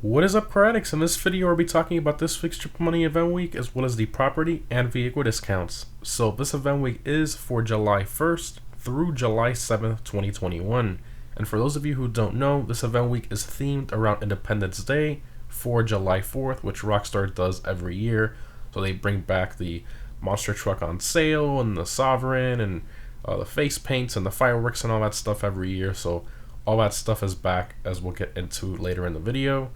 What is up, Critics? In this video, we'll be talking about this week's Triple Money Event Week as well as the property and vehicle discounts. So this event week is for July 1st through July 7th, 2021. And for those of you who don't know, this event week is themed around Independence Day for July 4th, which Rockstar does every year. So they bring back the monster truck on sale and the Sovereign and the face paints and the fireworks and all that stuff every year. So all that stuff is back, as we'll get into later in the video.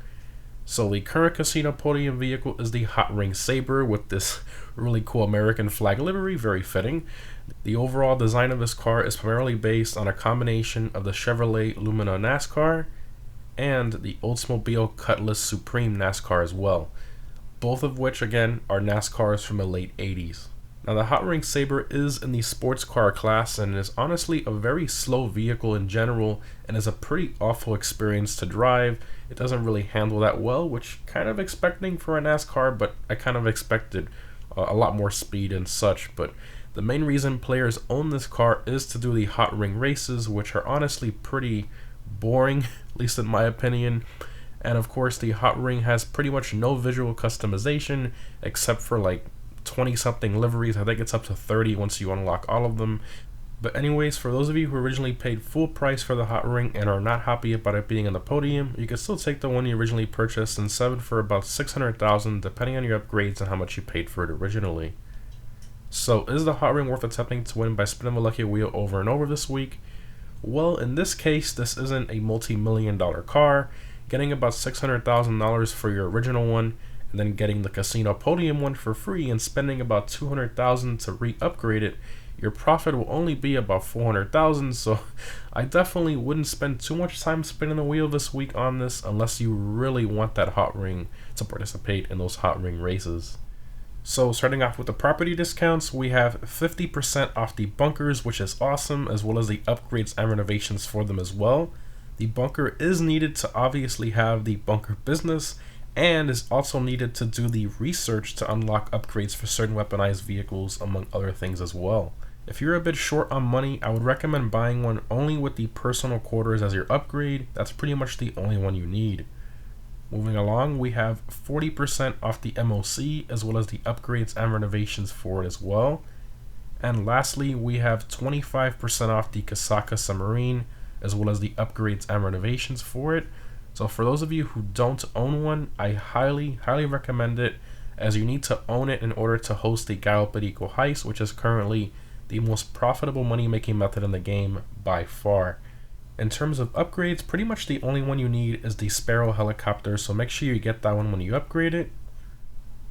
So the current casino podium vehicle is the Hot Ring Saber with this really cool American flag livery, very fitting. The overall design of this car is primarily based on a combination of the Chevrolet Lumina NASCAR and the Oldsmobile Cutlass Supreme NASCAR as well, both of which again are NASCARs from the late 80s. Now the Hot Ring Saber is in the sports car class and is honestly a very slow vehicle in general and is a pretty awful experience to drive. It doesn't really handle that well, which kind of expecting for a NASCAR, but I kind of expected a lot more speed and such. But the main reason players own this car is to do the hot ring races, which are honestly pretty boring, at least in my opinion. And of course the hot ring has pretty much no visual customization except for like 20 something liveries. I think it's up to 30 once you unlock all of them. But anyways, for those of you who originally paid full price for the hot ring and are not happy about it being in the podium, you can still take the one you originally purchased and sell it for about $600,000 depending on your upgrades and how much you paid for it originally. So is the hot ring worth attempting to win by spinning the lucky wheel over and over this week? Well, in this case, this isn't a multi-million-dollar car. Getting about $600,000 for your original one and then getting the casino podium one for free and spending about $200,000 to re-upgrade it, your profit will only be about $400,000. So I definitely wouldn't spend too much time spinning the wheel this week on this unless you really want that hot ring to participate in those hot ring races. So starting off with the property discounts, we have 50% off the bunkers, which is awesome, as well as the upgrades and renovations for them as well. The bunker is needed to obviously have the bunker business and is also needed to do the research to unlock upgrades for certain weaponized vehicles, among other things as well. If you're a bit short on money, I would recommend buying one only with the personal quarters as your upgrade. That's pretty much the only one you need. Moving along, we have 40% off the MOC as well as the upgrades and renovations for it as well. And lastly, we have 25% off the Kasaka Submarine as well as the upgrades and renovations for it. So for those of you who don't own one, I highly recommend it, as you need to own it in order to host the Gallo Perico heist, which is currently the most profitable money-making method in the game by far. In terms of upgrades, pretty much the only one you need is the Sparrow helicopter, so make sure you get that one when you upgrade it.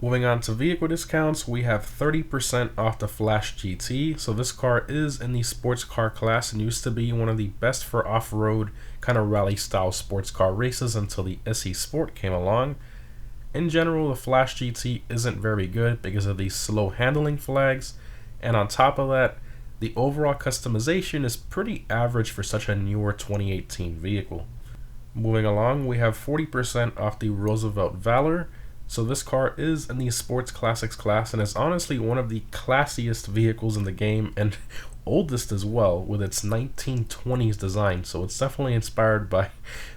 Moving on to vehicle discounts, we have 30% off the Flash GT. So this car is in the sports car class and used to be one of the best for off-road kind of rally style sports car races until the SE Sport came along. In general, the Flash GT isn't very good because of these slow handling flags, and on top of that, the overall customization is pretty average for such a newer 2018 vehicle. Moving along, we have 40% off the Roosevelt Valor. So this car is in the Sports Classics class and is honestly one of the classiest vehicles in the game and oldest as well, with its 1920s design. So it's definitely inspired by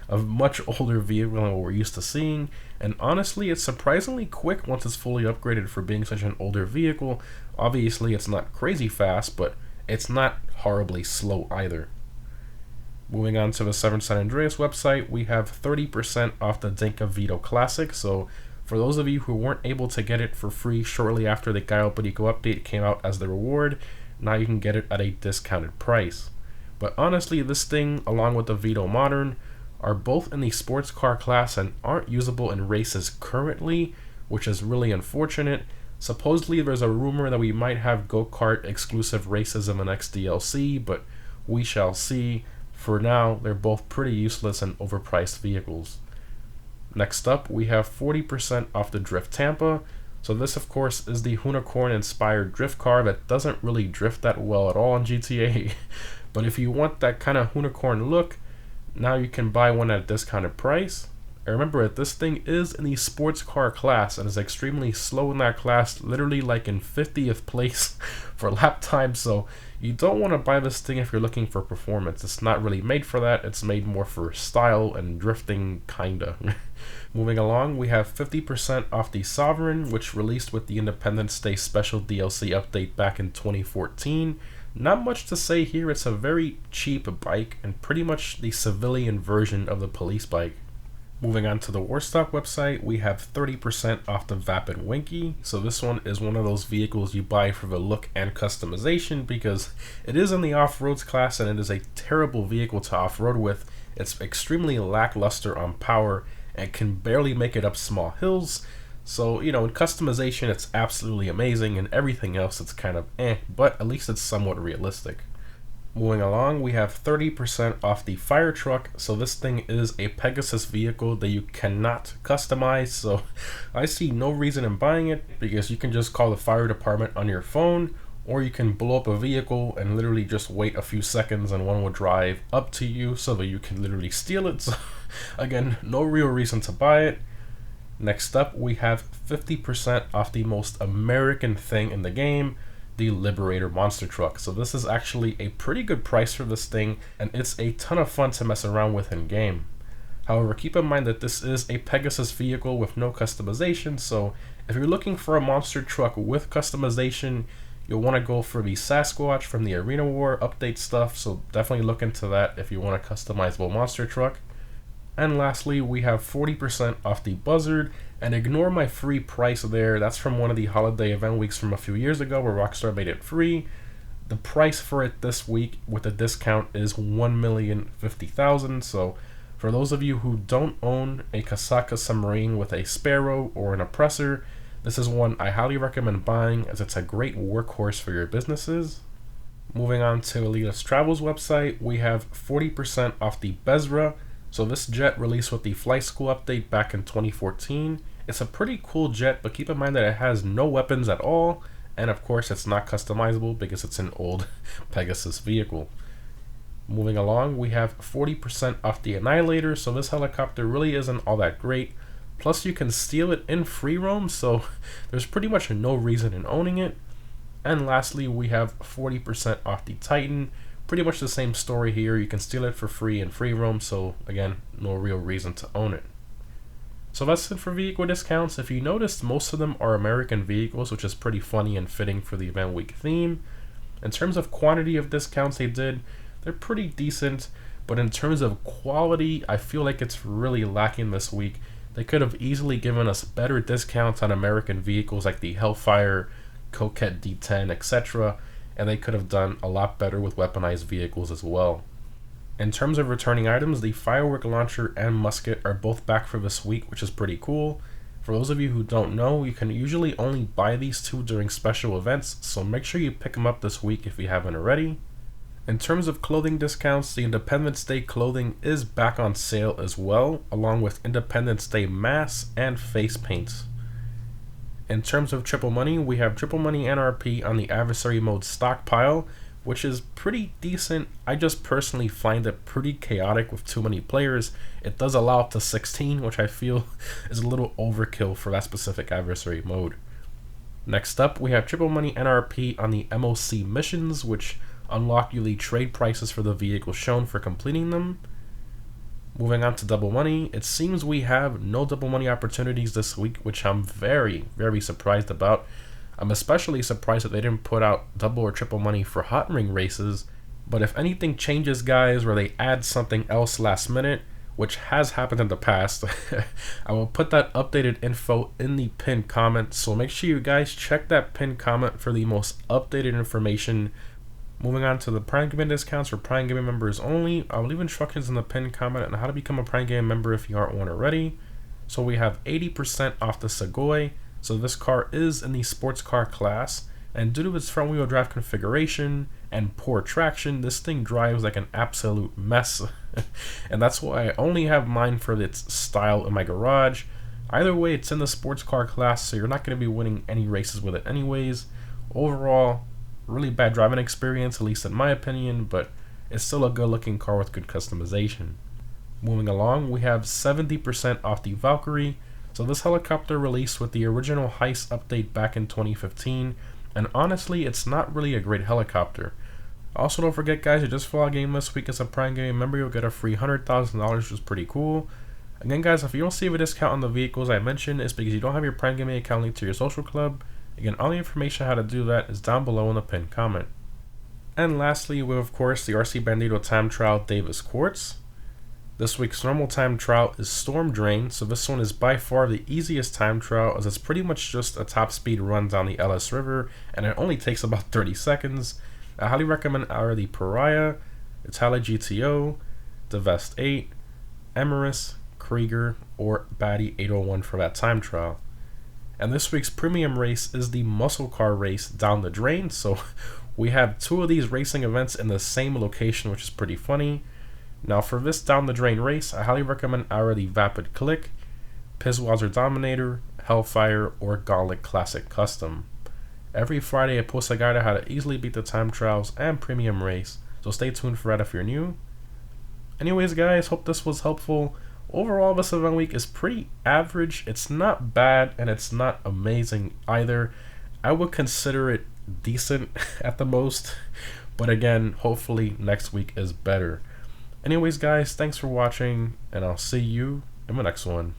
a much older vehicle than what we're used to seeing. And honestly, it's surprisingly quick once it's fully upgraded for being such an older vehicle. Obviously, it's not crazy fast, but it's not horribly slow either. Moving on to the San Andreas website, we have 30% off the Dinka Vito Classic. So for those of you who weren't able to get it for free shortly after the Gallo Perico update came out as the reward, now you can get it at a discounted price. But honestly, this thing, along with the Vito Modern, are both in the sports car class and aren't usable in races currently, which is really unfortunate. Supposedly there's a rumor that we might have go-kart exclusive races in the next DLC, but we shall see. For now, they're both pretty useless and overpriced vehicles. Next up, we have 40% off the Drift Tampa. So this, of course, is the Unicorn-inspired drift car that doesn't really drift that well at all in GTA. But if you want that kind of Unicorn look, now you can buy one at a discounted price. And remember that this thing is in the sports car class and is extremely slow in that class, literally like in 50th place for lap time. So You don't want to buy this thing if you're looking for performance. It's not really made for that. It's made more for style and drifting, kinda. Moving along, we have 50% off the Sovereign, which released with the Independence Day special DLC update back in 2014. Not much to say here. It's a very cheap bike and pretty much the civilian version of the police bike. Moving on to the Warstock website, we have 30% off the Vapid Winky. So this one is one of those vehicles you buy for the look and customization because it is in the off-roads class and it is a terrible vehicle to off-road with. It's extremely lackluster on power and can barely make it up small hills. So, in customization it's absolutely amazing, and everything else it's kind of but at least it's somewhat realistic. Moving along, we have 30% off the fire truck. So this thing is a Pegasus vehicle that you cannot customize. So I see no reason in buying it because you can just call the fire department on your phone, or you can blow up a vehicle and literally just wait a few seconds and one will drive up to you so that you can literally steal it. So again, no real reason to buy it. Next up, we have 50% off the most American thing in the game, the Liberator monster truck. So this is actually a pretty good price for this thing, and it's a ton of fun to mess around with in game. However, keep in mind that this is a Pegasus vehicle with no customization, so if you're looking for a monster truck with customization, you'll want to go for the Sasquatch from the Arena War update stuff, so definitely look into that if you want a customizable monster truck. And lastly, we have 40% off the Buzzard, and ignore my free price there. That's from one of the holiday event weeks from a few years ago where Rockstar made it free. The price for it this week with a discount is $1,050,000. So for those of you who don't own a Kasaka submarine with a Sparrow or an oppressor, this is one I highly recommend buying as it's a great workhorse for your businesses. Moving on to Elitas Travel's website, we have 40% off the Bezra. So this jet released with the Flight School update back in 2014. It's a pretty cool jet, but keep in mind that it has no weapons at all, and of course it's not customizable because it's an old Pegasus vehicle. Moving along, we have 40% off the Annihilator. So this helicopter really isn't all that great. Plus you can steal it in free roam, so there's pretty much no reason in owning it. And lastly, we have 40% off the Titan. Pretty much the same story here. You can steal it for free in free roam, so again, no real reason to own it. So that's it for vehicle discounts. If you noticed, most of them are American vehicles, which is pretty funny and fitting for the event week theme. In terms of quantity of discounts they're pretty decent, but in terms of quality, I feel like it's really lacking this week. They could have easily given us better discounts on American vehicles like the Hellfire, Coquette D10, etc., and they could have done a lot better with weaponized vehicles as well. In terms of returning items, the firework launcher and musket are both back for this week, which is pretty cool. For those of you who don't know, you can usually only buy these two during special events, so make sure you pick them up this week if you haven't already. In terms of clothing discounts, the Independence Day clothing is back on sale as well, along with Independence Day masks and face paints. In terms of triple money, we have triple money NRP on the adversary mode stockpile, which is pretty decent. I just personally find it pretty chaotic with too many players. It does allow up to 16, which I feel is a little overkill for that specific adversary mode. Next up, we have triple money NRP on the MOC missions, which unlock you the trade prices for the vehicles shown for completing them. Moving on to double money, it seems we have no double money opportunities this week, which I'm very, very surprised about. I'm especially surprised that they didn't put out double or triple money for hot ring races, but if anything changes, guys, or they add something else last minute, which has happened in the past, I will put that updated info in the pinned comment, so make sure you guys check that pinned comment for the most updated information. Moving on to the Prime Gaming discounts for Prime Gaming members only, I'll leave instructions in the pinned comment on how to become a Prime Gaming member if you aren't one already. So we have 80% off the Segoy. So this car is in the sports car class, and due to its front wheel drive configuration and poor traction, this thing drives like an absolute mess. And that's why I only have mine for its style in my garage. Either way, it's in the sports car class, so you're not going to be winning any races with it anyways. Overall, really bad driving experience, at least in my opinion, but it's still a good looking car with good customization. Moving along, we have 70% off the Valkyrie. So this helicopter released with the original Heist update back in 2015, and honestly, it's not really a great helicopter. Also, don't forget, guys, you just fill out game this week as a Prime Gaming member, you'll get a free $100,000, which is pretty cool. Again, guys, if you don't see a discount on the vehicles I mentioned, it's because you don't have your Prime Gaming account linked to your social club. Again, all the information how to do that is down below in the pinned comment. And lastly, we have, of course, the RC Bandito Time Trial Davis Quartz. This week's normal time trial is Storm Drain, so this one is by far the easiest time trial as it's pretty much just a top speed run down the LS River, and it only takes about 30 seconds. I highly recommend either the Pariah, Italian GTO, the Vest 8, Emerus, Krieger, or Batty 801 for that time trial. And this week's premium race is the Muscle Car Race Down the Drain, so we have two of these racing events in the same location, which is pretty funny. Now for this Down the Drain race, I highly recommend either the Vapid Click, Pizwazzer Dominator, Hellfire, or Gauntlet Classic Custom. Every Friday I post a guide on how to easily beat the time trials and premium race, so stay tuned for that if you're new. Anyways, guys, hope this was helpful. Overall, this event week is pretty average. It's not bad and it's not amazing either. I would consider it decent at the most, but again, hopefully next week is better. Anyways, guys, thanks for watching, and I'll see you in the next one.